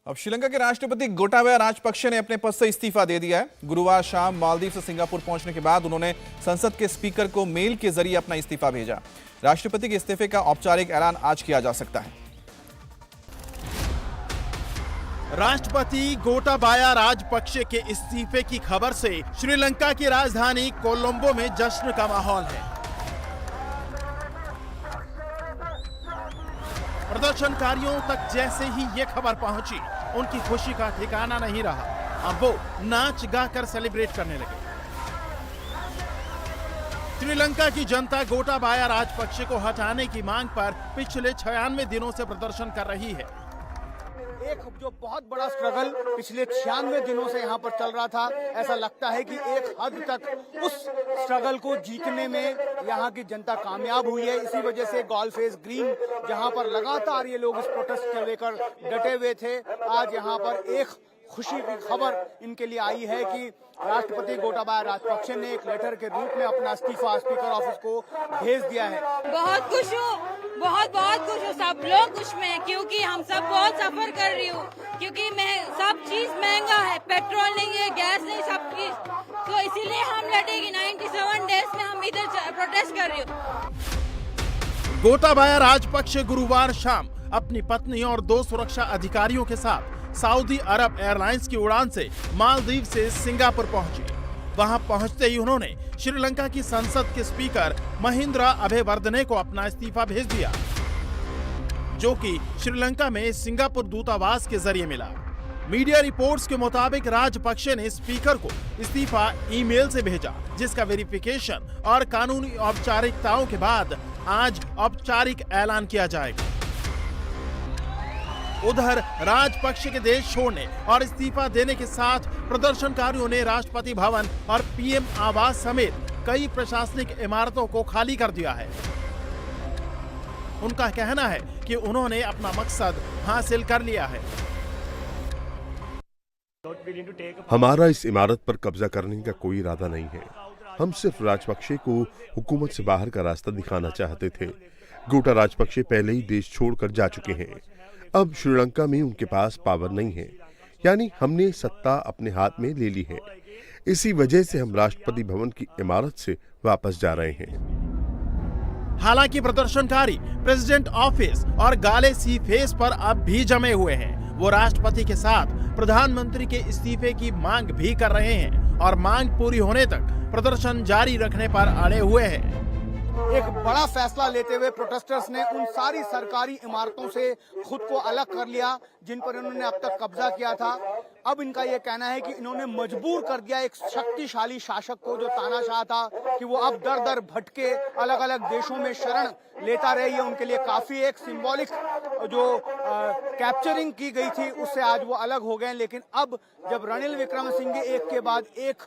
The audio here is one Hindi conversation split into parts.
अब श्रीलंका के राष्ट्रपति गोटाबाया राजपक्षे ने अपने पद से इस्तीफा दे दिया है। गुरुवार शाम मालदीव से सिंगापुर पहुंचने के बाद उन्होंने संसद के स्पीकर को मेल के जरिए अपना इस्तीफा भेजा। राष्ट्रपति के इस्तीफे का औपचारिक ऐलान आज किया जा सकता है। राष्ट्रपति गोटाबाया राजपक्षे के इस्तीफे की खबर से श्रीलंका की राजधानी कोलंबो में जश्न का माहौल है। प्रदर्शनकारियों तक जैसे ही ये खबर पहुंची, उनकी खुशी का ठिकाना नहीं रहा। अब वो नाच गाकर सेलिब्रेट करने लगे। श्रीलंका की जनता गोटाबाया राजपक्षे को हटाने की मांग पर पिछले 96 दिनों से प्रदर्शन कर रही है। एक जो बहुत बड़ा स्ट्रगल पिछले 96 दिनों से यहाँ पर चल रहा था, ऐसा लगता है कि एक हद तक उस स्ट्रगल को जीतने में यहाँ की जनता कामयाब हुई है। इसी वजह से गॉलफेस ग्रीन, जहाँ पर लगातार ये लोग इस प्रोटेस्ट को लेकर डटे हुए थे, आज यहाँ पर एक खुशी की खबर इनके लिए आई है कि राष्ट्रपति गोटाबाया राजपक्षे ने एक लेटर के रूप में अपना इस्तीफा स्पीकर ऑफिस को भेज दिया है। बहुत खुश हूँ, बहुत खुश हूँ। सब लोग खुश में, क्योंकि हम सब बहुत सफर कर रही हूँ, क्योंकि सब चीज महंगा है, पेट्रोल नहीं है, गैस नहीं, सब चीज, तो इसीलिए हम लड़ेगी। 97 डेज में हम इधर प्रोटेस्ट कर रही हूँ। गोटाबाया राजपक्षे गुरुवार शाम अपनी पत्नी और 2 सुरक्षा अधिकारियों के साथ सऊदी अरब एयरलाइंस की उड़ान से मालदीव से सिंगापुर पहुंचे। वहां पहुंचते ही उन्होंने श्रीलंका की संसद के स्पीकर महिंद्रा अबेवर्दने को अपना इस्तीफा भेज दिया, जो कि श्रीलंका में सिंगापुर दूतावास के जरिए मिला। मीडिया रिपोर्ट्स के मुताबिक राजपक्षे ने स्पीकर को इस्तीफा ईमेल से भेजा, जिसका वेरिफिकेशन और कानूनी औपचारिकताओं के बाद आज औपचारिक ऐलान किया जाएगा। उधर राजपक्षे के देश छोड़ने और इस्तीफा देने के साथ प्रदर्शनकारियों ने राष्ट्रपति भवन और पीएम आवास समेत कई प्रशासनिक इमारतों को खाली कर दिया है। उनका कहना है कि उन्होंने अपना मकसद हासिल कर लिया है। हमारा इस इमारत पर कब्जा करने का कोई इरादा नहीं है। हम सिर्फ राजपक्षे को हुकूमत से बाहर का रास्ता दिखाना चाहते थे। गोटा राजपक्षे पहले ही देश छोड़कर जा चुके हैं। अब श्रीलंका में उनके पास पावर नहीं है, यानी हमने सत्ता अपने हाथ में ले ली है। इसी वजह से हम राष्ट्रपति भवन की इमारत से वापस जा रहे हैं। हालांकि प्रदर्शनकारी प्रेसिडेंट ऑफिस और गाले सी फेस पर अब भी जमे हुए हैं। वो राष्ट्रपति के साथ प्रधानमंत्री के इस्तीफे की मांग भी कर रहे हैं और मांग पूरी होने तक प्रदर्शन जारी रखने पर अड़े हुए हैं। एक बड़ा फैसला लेते हुए प्रोटेस्टर्स ने उन सारी सरकारी इमारतों से खुद को अलग कर लिया जिन पर इन्होंने अब तक कब्जा किया था। अब इनका यह कहना है कि इन्होंने मजबूर कर दिया एक शक्तिशाली शासक को, जो तानाशाह था, कि वो अब दर दर भटके अलग अलग देशों में शरण लेता रहे। ये उनके लिए काफी एक सिंबॉलिक जो कैप्चरिंग की गई थी, उससे आज वो अलग हो गए। लेकिन अब जब रणिल विक्रमसिंघे एक के बाद एक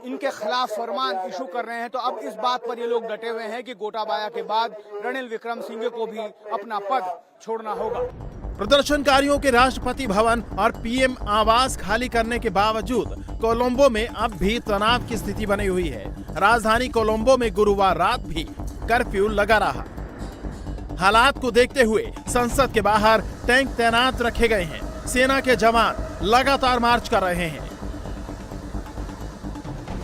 इनके खिलाफ फरमान इशू कर रहे हैं, तो अब इस बात पर ये लोग डटे हुए हैं कि गोटाबाया के बाद रणिल विक्रमसिंघे को भी अपना पद छोड़ना होगा। प्रदर्शनकारियों के राष्ट्रपति भवन और पीएम आवास खाली करने के बावजूद कोलंबो में अब भी तनाव की स्थिति बनी हुई है। राजधानी कोलंबो में गुरुवार रात भी कर्फ्यू लगा रहा। हालात को देखते हुए संसद के बाहर टैंक तैनात रखे गए हैं। सेना के जवान लगातार मार्च कर रहे हैं।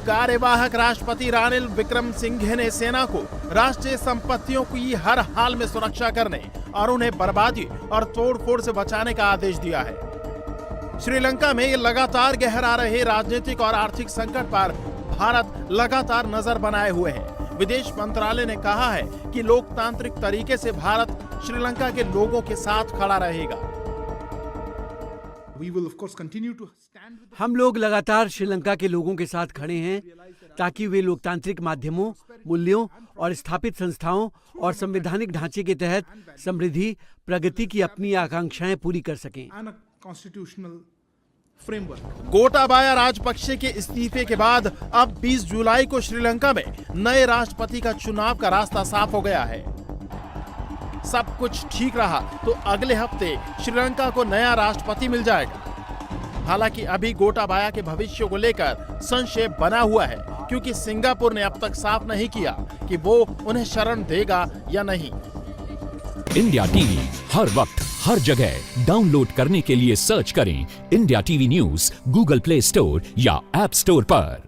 कार्यवाहक राष्ट्रपति रणिल विक्रमसिंघे ने सेना को राष्ट्रीय संपत्तियों की हर हाल में सुरक्षा करने और उन्हें बर्बादी और तोड़फोड़ से बचाने का आदेश दिया है। श्रीलंका में लगातार गहरा रहे राजनीतिक और आर्थिक संकट पर भारत लगातार नजर बनाए हुए है। विदेश मंत्रालय ने कहा है कि लोकतांत्रिक तरीके से भारत श्रीलंका के लोगों के साथ खड़ा रहेगा। हम लोग लगातार श्रीलंका के लोगों के साथ खड़े हैं ताकि वे लोकतांत्रिक माध्यमों, मूल्यों और स्थापित संस्थाओं और संवैधानिक ढांचे के तहत समृद्धि, प्रगति की अपनी आकांक्षाएं पूरी कर सकें। गोटाबाया राजपक्षे के इस्तीफे के बाद अब 20 जुलाई को श्रीलंका में नए राष्ट्रपति का चुनाव का रास्ता साफ हो गया है। सब कुछ ठीक रहा तो अगले हफ्ते श्रीलंका को नया राष्ट्रपति मिल जाएगा। हालांकि अभी गोटाबाया के भविष्य को लेकर संशय बना हुआ है, क्योंकि सिंगापुर ने अब तक साफ नहीं किया कि वो उन्हें शरण देगा या नहीं। इंडिया टीवी हर वक्त हर जगह डाउनलोड करने के लिए सर्च करें India TV news Google play store या ऐप स्टोर पर।